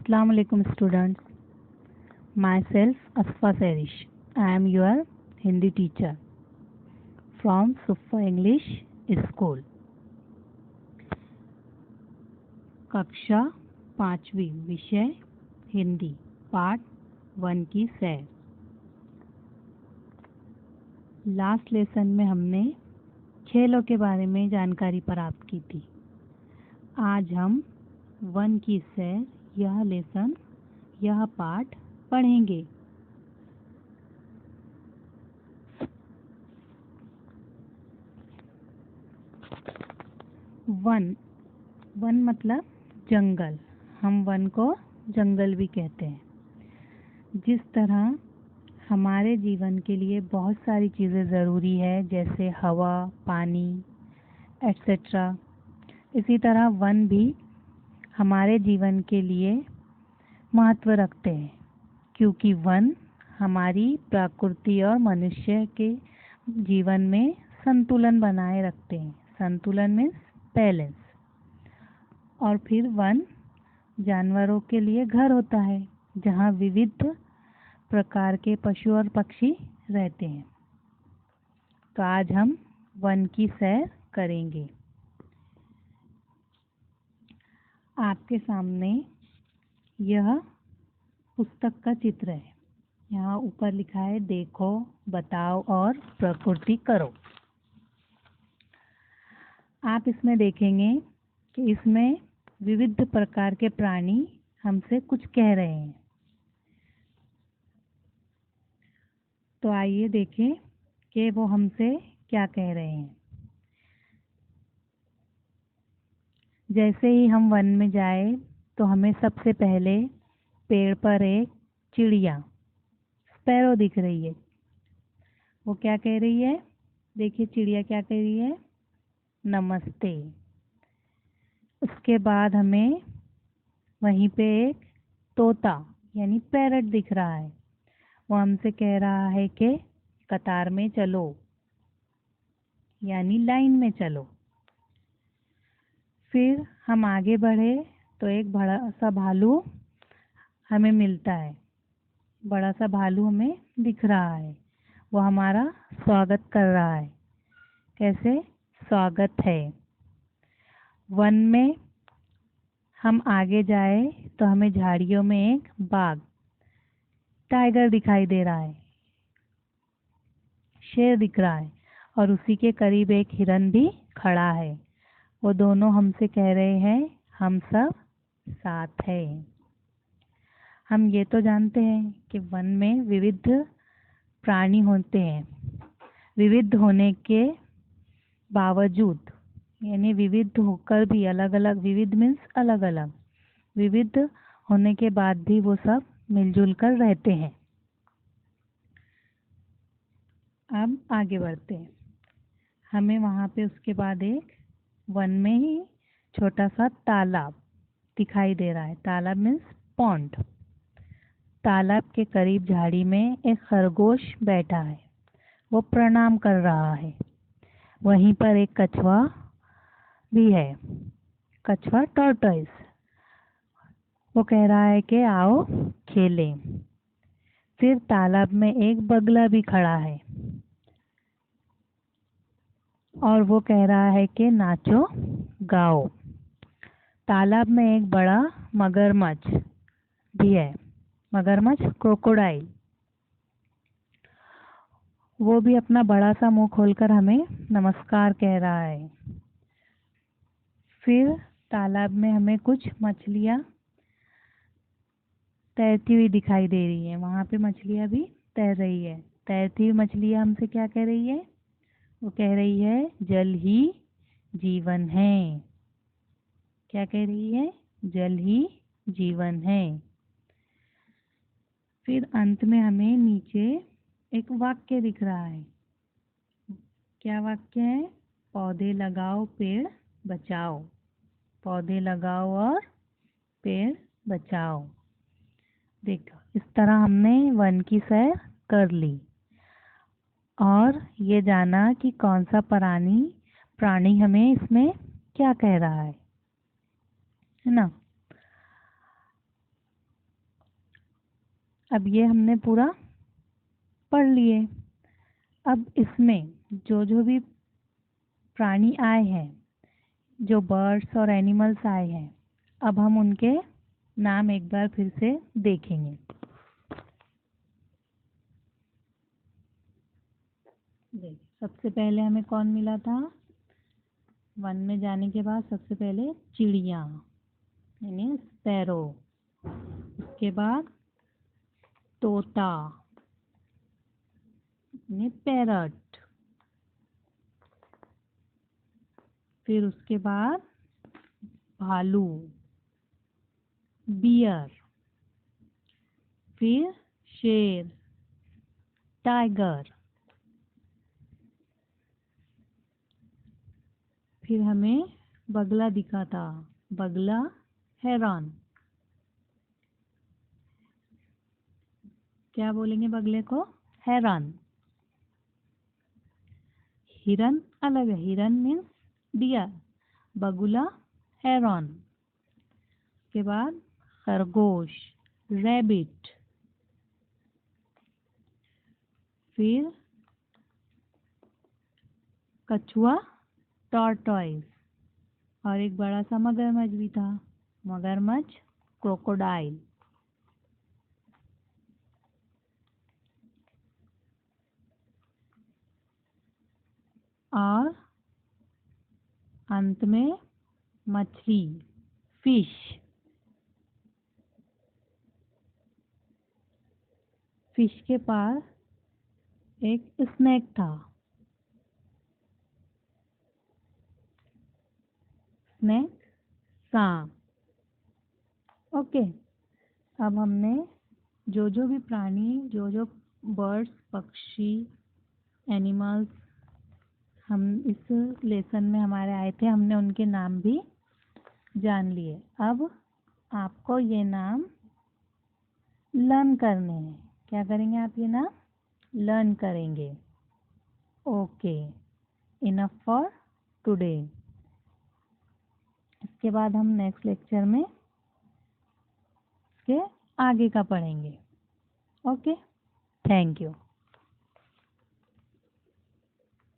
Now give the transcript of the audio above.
Assalamu alaikum students. Myself Asfa Serish. I am your Hindi teacher from Sufa English School. कक्षा 5वीं विषय Hindi part 1 की सैर। Last lesson में हमने खेलों के बारे में जानकारी प्राप्त की थी। आज हम 1 की सैर यह लेसन यह पाठ पढ़ेंगे। वन मतलब जंगल। हम वन को जंगल भी कहते हैं। जिस तरह हमारे जीवन के लिए बहुत सारी चीज़ें ज़रूरी है, जैसे हवा, पानी एटसेट्रा, इसी तरह वन भी हमारे जीवन के लिए महत्व रखते हैं, क्योंकि वन हमारी प्रकृति और मनुष्य के जीवन में संतुलन बनाए रखते हैं। संतुलन मीन्स बैलेंस। और फिर वन जानवरों के लिए घर होता है, जहाँ विविध प्रकार के पशु और पक्षी रहते हैं। तो आज हम वन की सैर करेंगे। आपके सामने यह पुस्तक का चित्र है। यहाँ ऊपर लिखा है देखो, बताओ और प्रकृति करो। आप इसमें देखेंगे कि इसमें विविध प्रकार के प्राणी हमसे कुछ कह रहे हैं। तो आइए देखें कि वो हमसे क्या कह रहे हैं। जैसे ही हम वन में जाए तो हमें सबसे पहले पेड़ पर एक चिड़िया स्पैरो दिख रही है। वो क्या कह रही है? देखिए चिड़िया क्या कह रही है? नमस्ते। उसके बाद हमें वहीं पे एक तोता यानी पैरट दिख रहा है। वो हमसे कह रहा है कि कतार में चलो यानी लाइन में चलो। फिर हम आगे बढ़े तो एक बड़ा सा भालू हमें मिलता है। बड़ा सा भालू हमें दिख रहा है। वो हमारा स्वागत कर रहा है। कैसे? स्वागत है। वन में हम आगे जाए तो हमें झाड़ियों में एक बाघ टाइगर दिखाई दे रहा है, शेर दिख रहा है, और उसी के करीब एक हिरन भी खड़ा है। वो दोनों हमसे कह रहे हैं हम सब साथ हैं। हम ये तो जानते हैं कि वन में विविध प्राणी होते हैं। विविध होने के बावजूद यानी विविध होकर भी अलग अलग, विविध मीन्स अलग अलग, विविध होने के बाद भी वो सब मिलजुल कर रहते हैं। अब आगे बढ़ते हैं। हमें वहाँ पे उसके बाद एक वन में ही छोटा सा तालाब दिखाई दे रहा है। तालाब मीन्स पॉन्ड। तालाब के करीब झाड़ी में एक खरगोश बैठा है। वो प्रणाम कर रहा है। वहीं पर एक कछुआ भी है, कछुआ टॉर्टोइस। वो कह रहा है कि आओ खेलें। फिर तालाब में एक बगला भी खड़ा है और वो कह रहा है कि नाचो गाओ। तालाब में एक बड़ा मगरमच्छ भी है, मगरमच्छ क्रोकोडाइल। वो भी अपना बड़ा सा मुंह खोलकर हमें नमस्कार कह रहा है। फिर तालाब में हमें कुछ मछलियाँ तैरती हुई दिखाई दे रही है। वहाँ पे मछलियाँ भी तैर रही है। तैरती हुई मछलियाँ हमसे क्या कह रही है? वो कह रही है जल ही जीवन है। क्या कह रही है? जल ही जीवन है। फिर अंत में हमें नीचे एक वाक्य दिख रहा है। क्या वाक्य है? पौधे लगाओ पेड़ बचाओ। पौधे लगाओ और पेड़ बचाओ। देखो, इस तरह हमने वन की सैर कर ली और ये जाना कि कौन सा प्राणी हमें इसमें क्या कह रहा है ना। अब ये हमने पूरा पढ़ लिए। अब इसमें जो जो भी प्राणी आए हैं, जो बर्ड्स और एनिमल्स आए हैं, अब हम उनके नाम एक बार फिर से देखेंगे। सबसे पहले हमें कौन मिला था? वन में जाने के बाद सबसे पहले चिड़िया यानी स्पैरो, उसके बाद तोता यानी पैरट, फिर उसके बाद भालू बियर, फिर शेर टाइगर, फिर हमें बगला दिखा था, बगला हेरन। क्या बोलेंगे बगले को? हेरन। हिरन अलग है, हिरन मीन्स डियर, बगुला हेरन। के बाद खरगोश रैबिट, फिर कछुआ टॉर्टॉइस, और एक बड़ा सा मगरमच्छ भी था, मगरमच्छ क्रोकोडाइल। और अंत में मछली फिश। फिश के पास एक स्नेक था, स्नेक सांप। ओके, अब हमने जो जो भी प्राणी, जो जो बर्ड्स, पक्षी, एनिमल्स हम इस लेसन में हमारे आए थे, हमने उनके नाम भी जान लिए। अब आपको ये नाम लर्न करने हैं। क्या करेंगे आप? ये नाम लर्न करेंगे। Okay, enough for today. इसके बाद हम नेक्स्ट लेक्चर में इसके आगे का पढ़ेंगे। Okay, thank you.